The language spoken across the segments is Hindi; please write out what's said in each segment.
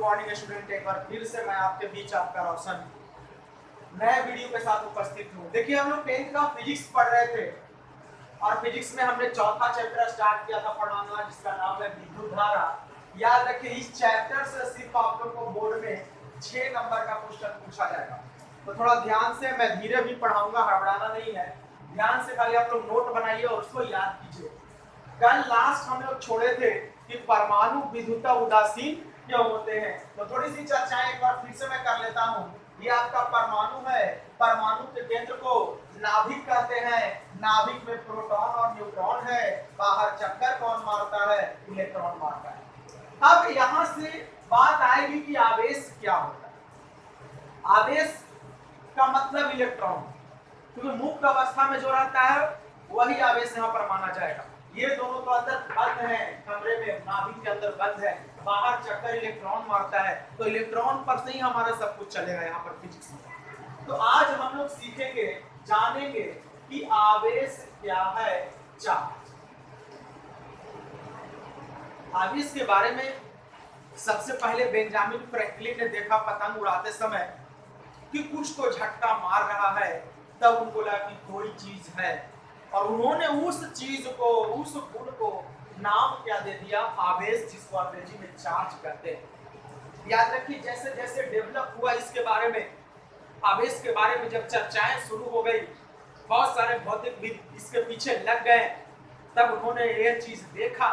मॉर्निंग स्टूडेंट, एक बार फिर से मैं आपके बीच आपका रोशन नए वीडियो के साथ उपस्थित हूँ। देखिए, हम लोग 10th का फिजिक्स पढ़ रहे थे और फिजिक्स में हमने चौथा चैप्टर स्टार्ट किया था पढ़ाना, जिसका नाम है विद्युत धारा। याद रखिए, इस चैप्टर से सिर्फ आप लोग को बोर्ड में 6 नंबर का क्वेश्चन पूछा जाएगा। तो थोड़ा ध्यान से, मैं धीरे भी पढ़ाऊंगा, हड़बड़ाना नहीं है। ध्यान से खाली आप लोग नोट बनाइए और उसको याद कीजिए। कल लास्ट हम लोग छोड़े थे कि परमाणु विद्युत उदासीन क्यों होते हैं। तो थोड़ी सी चर्चाएं एक बार फिर से मैं कर लेता हूँ। ये आपका परमाणु है, परमाणु के केंद्र को नाभिक कहते हैं। नाभिक में प्रोटॉन और न्यूट्रॉन है। बाहर चक्कर कौन मारता है? इलेक्ट्रॉन मारता है। अब यहाँ से बात आएगी कि आवेश क्या होता है। आवेश का मतलब इलेक्ट्रॉन, क्योंकि मुक्त अवस्था में जो रहता है वही आवेश यहाँ पर माना जाएगा। ये दोनों तो अंदर बंद है, कमरे में नाभिक के अंदर बंद है, बाहर चक्कर इलेक्ट्रॉन मारता है, तो इलेक्ट्रॉन पर से ही हमारा सब कुछ चलेगा यहाँ पर फिजिक्स में। तो आज हम लोग सीखेंगे, जानेंगे कि आवेश क्या है, चार्ज। आवेश के बारे में सबसे पहले बेंजामिन फ्रैंकलिन ने देखा पतंग उड़ाते समय कि कुछ तो झटका मार रहा है, तब उनको लगा कि कोई चीज है, और उन्होंने उस चीज को, उस गुण को नाम क्या दे दिया? आवेश, जिसको अंग्रेजी में चार्ज कहते हैं। याद रखिए, जैसे जैसे डेवलप हुआ इसके बारे में, आवेश के बारे में जब चर्चाएं शुरू हो गई, बहुत सारे भौतिकविद इसके पीछे लग गए, तब उन्होंने यह चीज देखा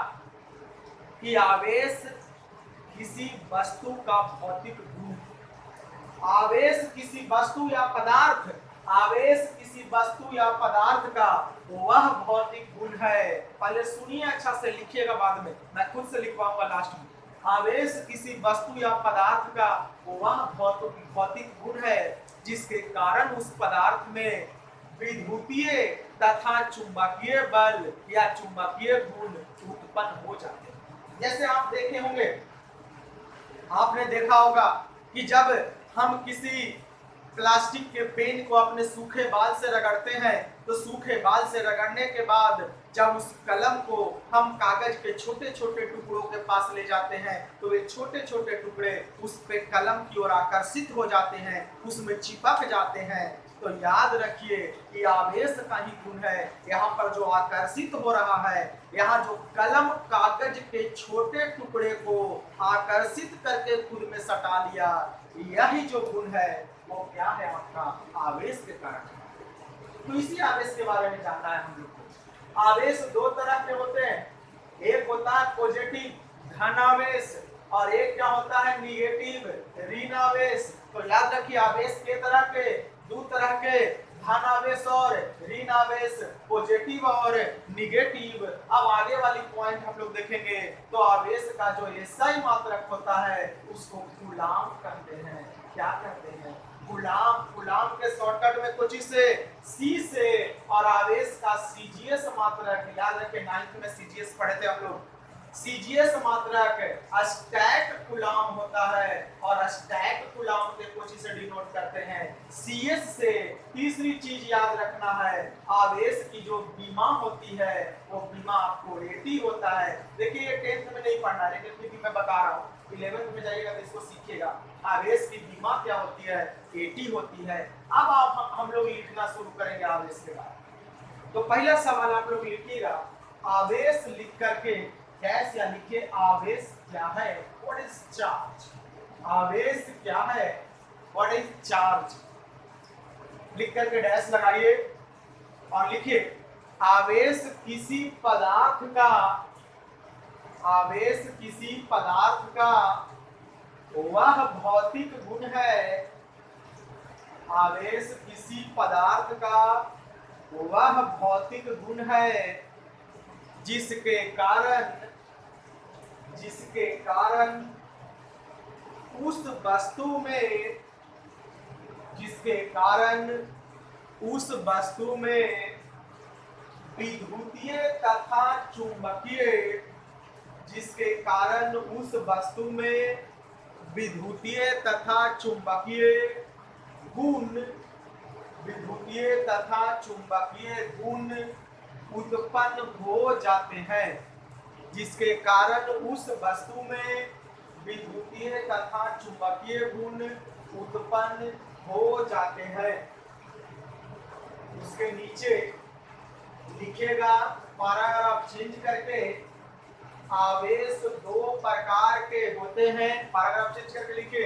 कि आवेश किसी वस्तु का भौतिक गुण, आवेश किसी वस्तु या पदार्थ, आवेश किसी वस्तु या पदार्थ का वह भौतिक गुण है। पहले सुनिए, अच्छा से लिखिएगा, बाद में मैं खुद से लिखवाऊंगा लास्ट में। आवेश किसी वस्तु या पदार्थ का वह भौतिक गुण है जिसके कारण उस पदार्थ में विद्युतीय तथा चुंबकीय बल या चुंबकीय गुण उत्पन्न हो जाते हैं। जैसे आप देखे होंगे, आपने देखा होगा कि जब हम किसी प्लास्टिक के पेन को अपने सूखे बाल से रगड़ते हैं, तो सूखे बाल से रगड़ने के बाद जब उस कलम को हम कागज के छोटे छोटे टुकड़ों के पास ले जाते हैं, तो वे छोटे छोटे टुकड़े उस पे कलम की ओर आकर्षित हो जाते हैं, उसमें चिपक जाते हैं। तो याद रखिए कि आवेश का ही गुण है। यहाँ पर जो आकर्षित हो रहा है, यहाँ जो कलम कागज के छोटे टुकड़े को आकर्षित करके खुद में सटा लिया, यही जो गुण है वो क्या है? आपका आवेश के कारण। तो इसी आवेश के बारे में जानना है हम लोग को। आवेश दो तरह के होते हैं, एक होता है पॉजिटिव धन आवेश और एक क्या होता है? निगेटिव ऋण आवेश। तो याद रखिए, आवेश के तरह के, दो तरह के, धन आवेश और ऋण आवेश, पॉजिटिव और निगेटिव। अब आगे वाली पॉइंट हम लोग देखेंगे। तो आवेश का जो एसआई मात्रक होता है उसको कूलाम कहते हैं। क्या कहते हैं? कूलाम। कूलाम के शॉर्टकट में कुछ इसे सी से, और आवेश का सीजीएस मात्रक, याद रखें 9th में सीजीएस पढ़े थे हम लोग। सीजीएस मात्रक स्टैक कूलाम होता है, और स्टैक कूलाम के कुछ इसे डिनोट करते हैं सीएस से। तीसरी चीज याद रखना है, आवेश की जो बीमा होती है वो बीमा आपको एटी होता है। देखिए, ये 10th में नहीं पढ़ना, लेकिन फिर भी मैं बता रहा हूँ, 11th में जाइएगा तो इसको सीखिएगा। आवेश की बीमा क्या होती है? एटी होती है। अब आप हम लोग लिखना शुरू करेंगे आवेश के बाद। तो पहला सवाल आप लोग लिखिएगा, आवेश लिख करके डैश या लिखिए, आवेश क्या है? What is charge? आवेश क्या है? What is charge? लिख करके डैश लगाइए और लिखिए, आवेश किसी पदार्थ का, आवेश किसी पदार्थ का वह भौतिक गुण है, आवेश किसी पदार्थ का वह भौतिक गुण है जिसके कारण उस वस्तु में, जिसके कारण उस वस्तु में विद्युतीय तथा चुंबकीय, जिसके कारण उस वस्तु में विद्युतीय तथा चुंबकीय गुण, विद्युतीय तथा चुंबकीय गुण उत्पन्न हो जाते हैं, जिसके कारण उस वस्तु में विद्युतीय तथा चुंबकीय गुण उत्पन्न हो जाते हैं। उसके नीचे लिखेगा पैराग्राफ चेंज करके, आवेश दो प्रकार के होते हैं। पैराग्राफ चेंज करके लिखे,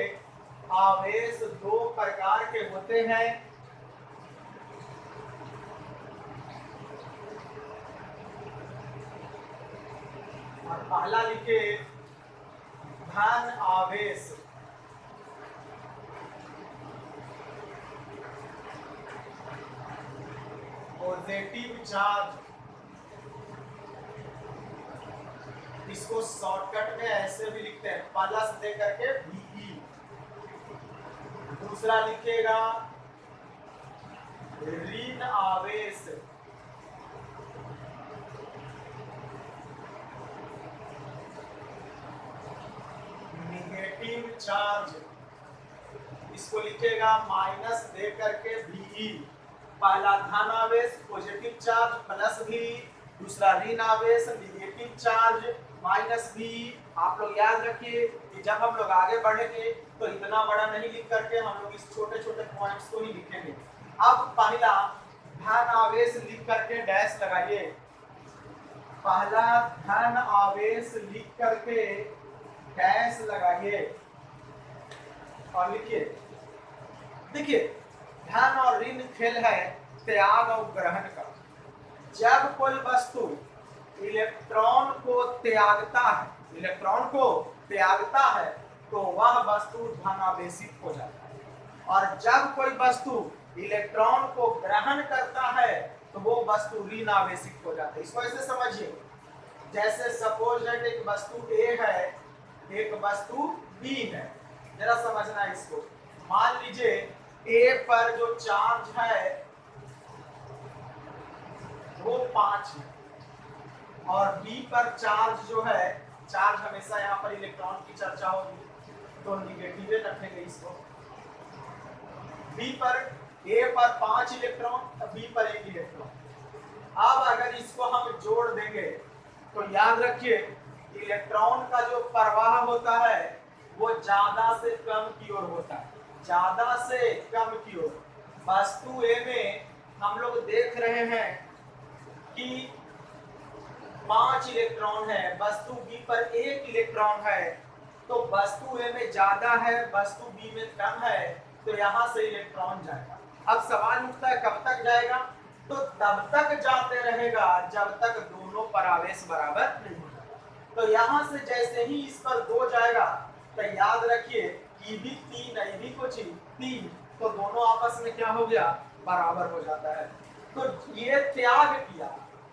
आवेश दो प्रकार के होते हैं। और पहला लिखे धन आवेश, पॉजिटिव चार्ज। इसको शॉर्टकट में ऐसे भी लिखते हैं, प्लस दे करके VE। दूसरा लिखेगा ऋण आवेश, नेगेटिव चार्ज। इसको लिखेगा माइनस दे करके VE। पहला धन आवेश पॉजिटिव चार्ज प्लस V, दूसरा ऋण आवेश नेगेटिव चार्ज माइनस V। आप लोग याद रखिए कि जब हम लोग आगे बढ़ेंगे तो इतना बड़ा नहीं लिख करके हम लोग इस छोटे छोटे पॉइंट्स को ही लिखेंगे। अब पहला धन आवेश लिख करके डैश लगाइए, पहला धन आवेश लिख करके डैश लगाइए और लिखिए। देखिए धन और ऋण खेल है त्याग और ग्रहण का। जब कोई वस्तु इलेक्ट्रॉन को त्यागता है, इलेक्ट्रॉन को त्यागता है तो वह वस्तु धनावेशित हो जाता है, और जब कोई वस्तु इलेक्ट्रॉन को ग्रहण करता है तो वो वस्तु ऋण आवेशित हो जाता है। इसको ऐसे समझिए, जैसे सपोज दैट एक वस्तु A है, एक वस्तु B है। जरा समझना है इसको। मान लीजिए A पर जो चार्ज है वो 5 है, और B पर चार्ज जो है, चार्ज हमेशा यहाँ पर इलेक्ट्रॉन की चर्चा होगी तो निगेटिव रखेंगे इसको। B पर A पर 5 इलेक्ट्रॉन, B पर 1 इलेक्ट्रॉन। अब अगर इसको हम जोड़ देंगे तो याद रखिए इलेक्ट्रॉन का जो प्रवाह होता है वो ज्यादा से कम की ओर होता है, ज्यादा से कम की ओर। वस्तु A में हम लोग देख रहे हैं कि 5 इलेक्ट्रॉन है, वस्तु B पर 1 इलेक्ट्रॉन है, तो वस्तु A में ज्यादा है, वस्तु B में कम है, तो यहां से इलेक्ट्रॉन जाएगा। अब सवाल उठता है कब तक जाएगा, तो तब तक जाते रहेगा जब तक दोनों पर आवेश बराबर नहीं हो जाता। तो यहां से जैसे ही इस पर 2 जाएगा तो याद रखिए ये भी 3 है, ये भी कुछ 3, तो दोनों आपस में क्या हो गया, बराबर हो जाता है। तो ये त्याग किया,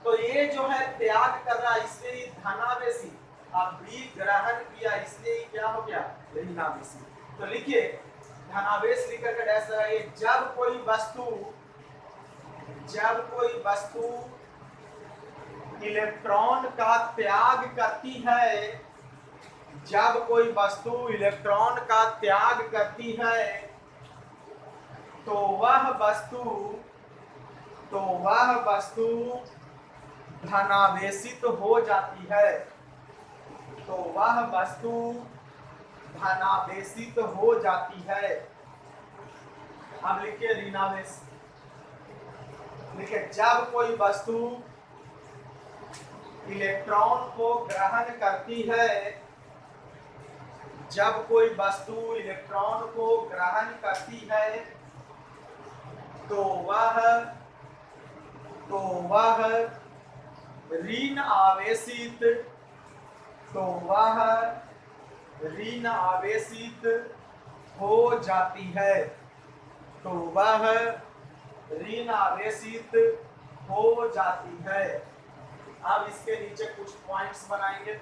तो ये जो है त्याग कर रहा है इसलिए धनावेशी, अब B ग्रहण किया इसलिए क्या हो गया, ऋणावेशी। तो लिखिए धनावेश लिख करके डैश लगाइए। जब कोई वस्तु इलेक्ट्रॉन का त्याग करती है, जब कोई वस्तु इलेक्ट्रॉन का त्याग करती है तो वह वस्तु धनावेशित हो जाती है, तो वह वस्तु धनावेशित हो जाती है। अब लिखिए ऋणावेश, लिखिए जब कोई वस्तु इलेक्ट्रॉन को ग्रहण करती है, जब कोई वस्तु इलेक्ट्रॉन को ग्रहण करती है तो वह ऋण आवेशित, ऋण आवेशित हो जाती है, तो वह ऋण आवेशित हो जाती है। अब इसके नीचे कुछ पॉइंट्स बनाएंगे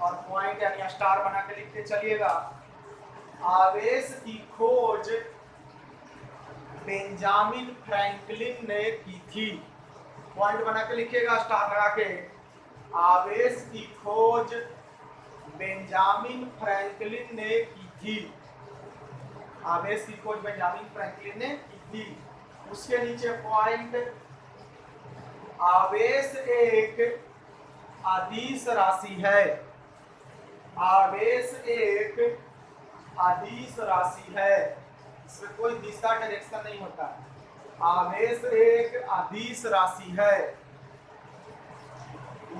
और पॉइंट यानी स्टार बना के लिखते चलिएगा। आवेश की खोज बेंजामिन फ्रैंकलिन ने की थी, पॉइंट बना के लिखिएगा स्टार लगा के। आवेश की खोज बेंजामिन फ्रैंकलिन ने की थी, आवेश की खोज बेंजामिन फ्रैंकलिन ने की थी। उसके नीचे पॉइंट, आवेश एक अदिश राशि है, आवेश एक अदिश राशि है, इसमें कोई दिशा डायरेक्शन नहीं होता। आवेश एक अदिश राशि है।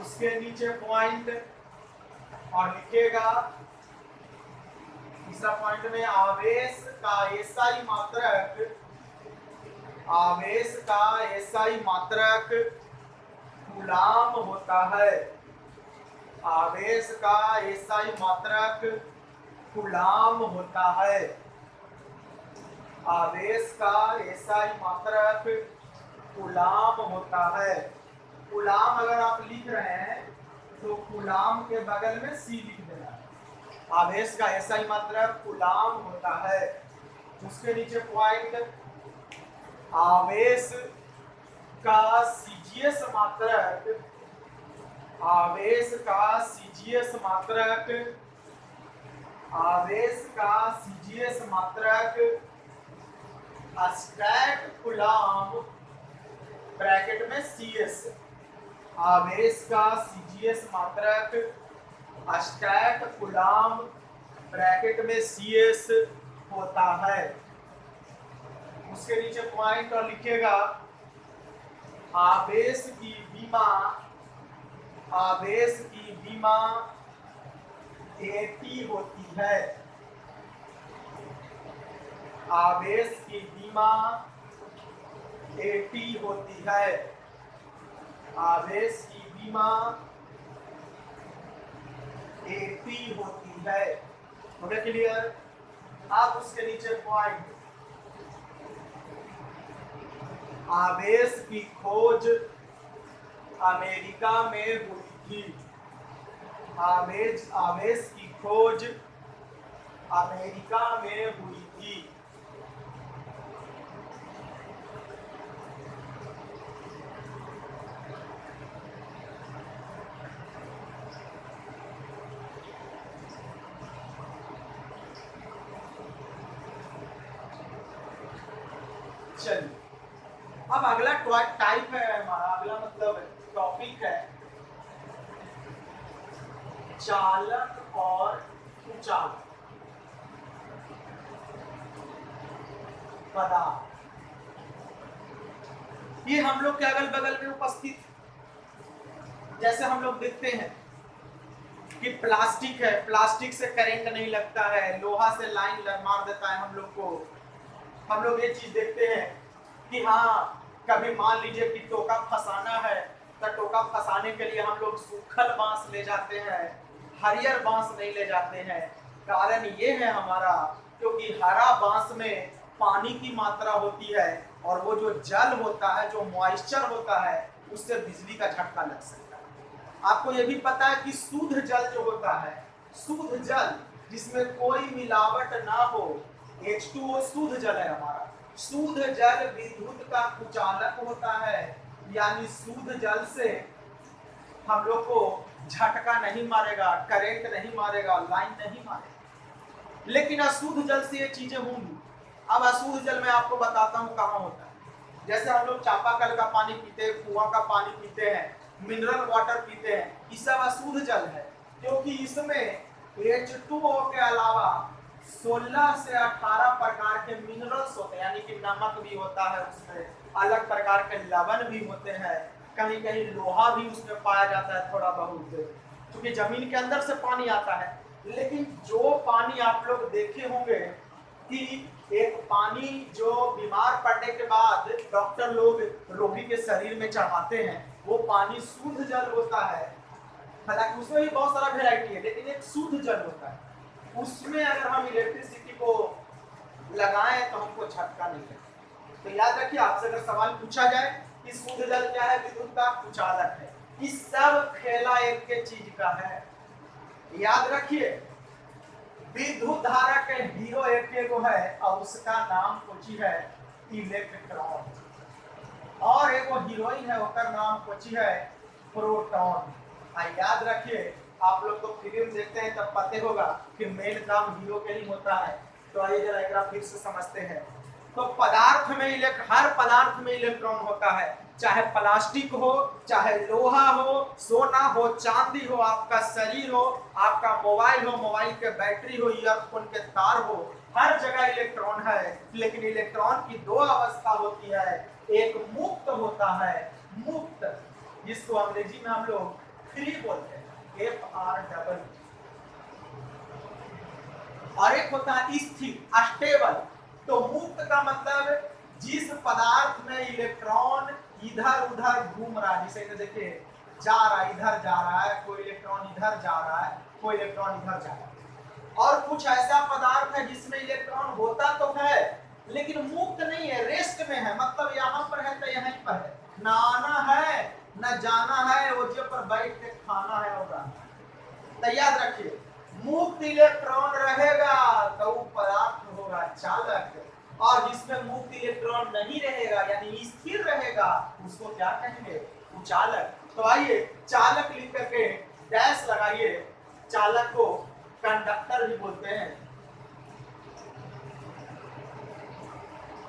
उसके नीचे पॉइंट और लिखेगा तीसरा पॉइंट में आवेश का एसआई मात्रक, आवेश का एसआई मात्रक कूलाम होता है। आवेश का एसआई मात्रक कूलाम होता है। आवेश का एसआई मात्रक कूलाम होता है। कूलाम अगर आप लिख रहे हैं तो कूलाम के बगल में सी लिख देना। आवेश का एसआई मात्रक कूलाम होता है। उसके नीचे पॉइंट आवेश का सीजीएस मात्रक, आवेश का सीजीएस मात्रक, आवेश का सीजीएस मात्रक स्टैट कूलाम ब्रैकेट में सीएस। आवेश का सीजीएस मात्रक स्टैट कूलाम ब्रैकेट में सीएस होता है। उसके नीचे पॉइंट और लिखेगा आवेश की विमा, आवेश की विमा एटी होती है। आवेश की विमा एटी होती है। आवेश की विमा एटी होती है। हो गया क्लियर? अब उसके नीचे पॉइंट आवेश की खोज अमेरिका में हुई थी। आवेश की खोज अमेरिका में हुई थी। चलिए, अब अगला टाइप है हमारा, अगला मतलब टॉपिक है चालक और कुचालक पदार्थ। ये हम लोग के अगल बगल में उपस्थित, जैसे हम लोग देखते हैं कि प्लास्टिक है, प्लास्टिक से करंट नहीं लगता है, लोहा से लाइन मार देता है हम लोग को। हम लोग ये चीज देखते हैं कि हाँ, कभी मान लीजिए कि टोका फंसाना है तो टोका फंसाने के लिए हम लोग सूखल बांस ले जाते हैं, हरियर बांस नहीं ले जाते हैं। कारण ये है हमारा, क्योंकि हरा बांस में पानी की मात्रा होती है और वो जो जल होता है, जो मॉइस्चर होता है, उससे बिजली का झटका लग सकता है। आपको ये भी पता है कि शुद्ध जल जो होता है, शुद्ध जल जिसमें कोई मिलावट ना हो, H2O शुद्ध जल है हमारा। शुद्ध जल विद्युत का कुचालक होता है, यानी शुद्ध जल से हम लोग को झटका नहीं मारेगा, करंट नहीं मारेगा, लाइन नहीं मारेगा। लेकिन अशुद्ध जल से ये चीजें होंगी। अब अशुद्ध जल मैं आपको बताता हूँ कहाँ होता है। जैसे हम लोग चापाकल का पानी पीते हैं, कुआं का पानी पीते हैं, मिनरल वाटर पीते हैं, ये सब अशुद्ध जल है, क्योंकि इसमें H2O के अलावा 16 से 18 प्रकार के मिनरल्स होते हैं, यानी कि नमक भी होता है, उसमें अलग प्रकार के लवण भी होते हैं, कहीं कहीं लोहा भी उसमें पाया जाता है थोड़ा बहुत, क्योंकि जमीन के अंदर से पानी आता है। लेकिन जो पानी आप लोग देखे होंगे कि एक पानी जो बीमार पड़ने के बाद डॉक्टर लोग रोगी के शरीर में चढ़ाते हैं, वो पानी शुद्ध जल होता है। हालांकि उसमें भी बहुत सारा वेराइटी है, लेकिन एक शुद्ध जल होता है। उसमें अगर हम इलेक्ट्रिसिटी को लगाएं तो हमको झटका नहीं लगता। तो याद रखिए, आपसे अगर सवाल पूछा जाए कि शुद्ध जल क्या है, विद्युत का कुचालक है। इस सब खेला एक के चीज का है। याद रखिए, विद्युत धारा के हीरो एक को है और उसका नाम कोची है इलेक्ट्रॉन, और एक हीरोइन है, उसका नाम कोची है प्रोटॉन। याद रखिए, आप लोग तो फिल्म देखते हैं तब पता होगा कि मेन काम हीरो के ही होता है। तो आइए जरा एक बार फिर से समझते हैं। तो पदार्थ में हर पदार्थ में इलेक्ट्रॉन होता है, चाहे प्लास्टिक हो, चाहे लोहा हो, सोना हो, चांदी हो, आपका शरीर हो, आपका मोबाइल हो, मोबाइल के बैटरी हो, ईयरफोन के तार हो, हर जगह इलेक्ट्रॉन है। लेकिन इलेक्ट्रॉन की दो अवस्था होती है, एक मुक्त होता है, मुक्त, जिसको अंग्रेजी में हम लोग फ्री बोलते हैं, FR, और एक होता है स्थिर, स्टेबल। तो मुक्त का मतलब जिस पदार्थ में इलेक्ट्रॉन इधर उधर घूम रहा है, जैसे देखिए जा रहा है, इधर जा रहा है, कोई इलेक्ट्रॉन इधर जा रहा है, कोई इलेक्ट्रॉन इधर जा रहा है। और कुछ ऐसा पदार्थ है जिसमें इलेक्ट्रॉन होता तो है लेकिन मुक्त नहीं है, रेस्ट में है, मतलब यहाँ पर है तो यहीं पर है, ना आना है ना जाना है, ओझे पर बैठ के खाना है और तो याद रखिए, मुक्त इलेक्ट्रॉन रहेगा तो वो पदार्थ होगा चालक, और जिसमें मुक्त इलेक्ट्रॉन नहीं रहेगा यानी स्थिर रहेगा उसको क्या कहेंगे, चालक। तो आइए चालक लिख करके डैश लगाइए, चालक को कंडक्टर भी बोलते हैं,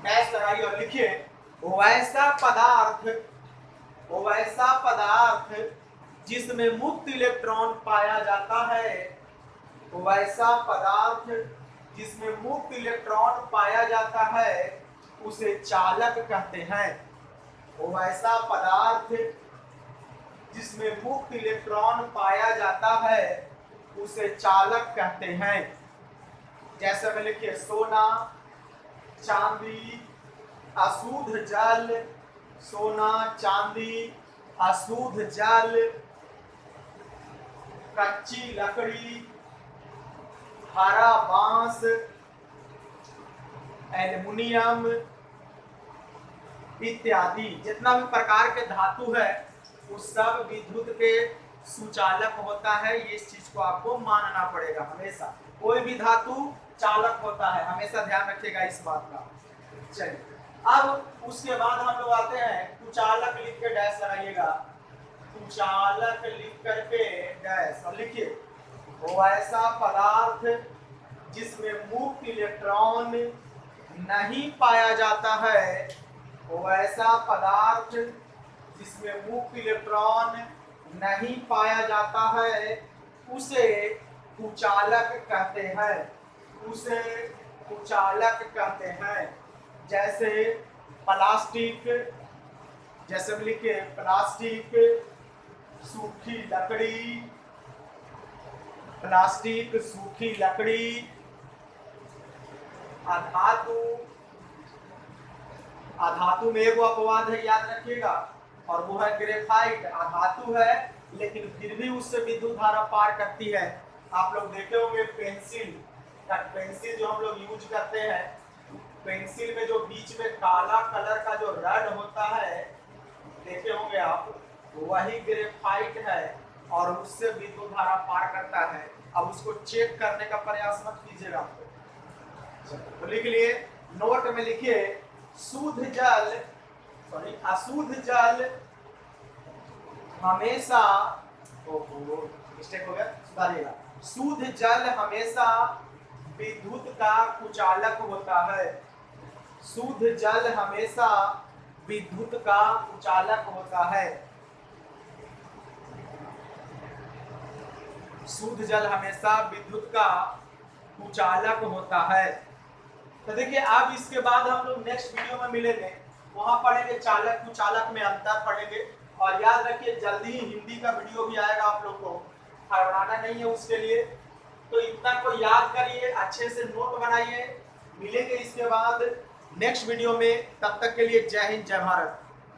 डैश लगाइए और लिखिए वैसा पदार्थ जिसमें मुक्त इलेक्ट्रॉन पाया जाता है, वैसा पदार्थ जिसमें मुक्त इलेक्ट्रॉन पाया जाता है उसे चालक कहते हैं। वैसा पदार्थ जिसमें मुक्त इलेक्ट्रॉन पाया जाता है उसे चालक कहते हैं। जैसे में लिखिए सोना, चांदी, अशुद्ध जल, सोना, चांदी, अशुद्ध जल, कच्ची लकड़ी, हरा बांस, एल्युमिनियम इत्यादि, जितना भी प्रकार के धातु है उस सब विद्युत के सुचालक होता है। ये इस चीज को आपको मानना पड़ेगा, हमेशा कोई भी धातु चालक होता है, हमेशा ध्यान रखिएगा इस बात का। चलिए अब उसके बाद हम लोग आते हैं कुचालक, लिख के डैश लगाइएगा, कुचालक लिख करके डैश और लिखिए वैसा पदार्थ जिसमें मुक्त इलेक्ट्रॉन नहीं पाया जाता है, वैसा पदार्थ जिसमें मुक्त इलेक्ट्रॉन नहीं पाया जाता है उसे कुचालक कहते हैं, उसे कुचालक कहते हैं। जैसे प्लास्टिक, जैसे लिखे प्लास्टिक, सूखी लकड़ी, प्लास्टिक, सूखी लकड़ी, अधातु, अधातु में एगो अपवाद है याद रखिएगा, और वो है ग्रेफाइट, अधातु है लेकिन फिर भी उससे विद्युत धारा पार करती है। आप लोग देखे होंगे पेंसिल, पेंसिल जो हम लोग यूज करते हैं, पेंसिल में जो बीच में काला कलर का जो रड होता है देखे होंगे आप, वही ग्रेफाइट है और उससे विद्युत धारा पार करता है। अब उसको चेक करने का प्रयास मत कीजिएगा, तो लिख लिए, नोट में लिखिए शुद्ध जल, सॉरी अशुद्ध जल हमेशा, मिस्टेक हो गया, सुधारिएगा, शुद्ध जल हमेशा विद्युत का कुचालक होता है, शुद्ध जल हमेशा विद्युत का कुचालक होता है, शुद्ध जल हमेशा विद्युत का कुचालक होता है। तो देखिए अब इसके बाद हम लोग नेक्स्ट वीडियो में मिलेंगे, वहां पढ़ेंगे चालक कुचालक में अंतर पढ़ेंगे। और याद रखिए जल्दी ही हिंदी का वीडियो भी आएगा, आप लोग को हड़बड़ाना नहीं है उसके लिए, तो इतना को याद करिए, अच्छे से नोट बनाइए। मिलेंगे इसके बाद नेक्स्ट वीडियो में, तब तक के लिए जय हिंद जय भारत।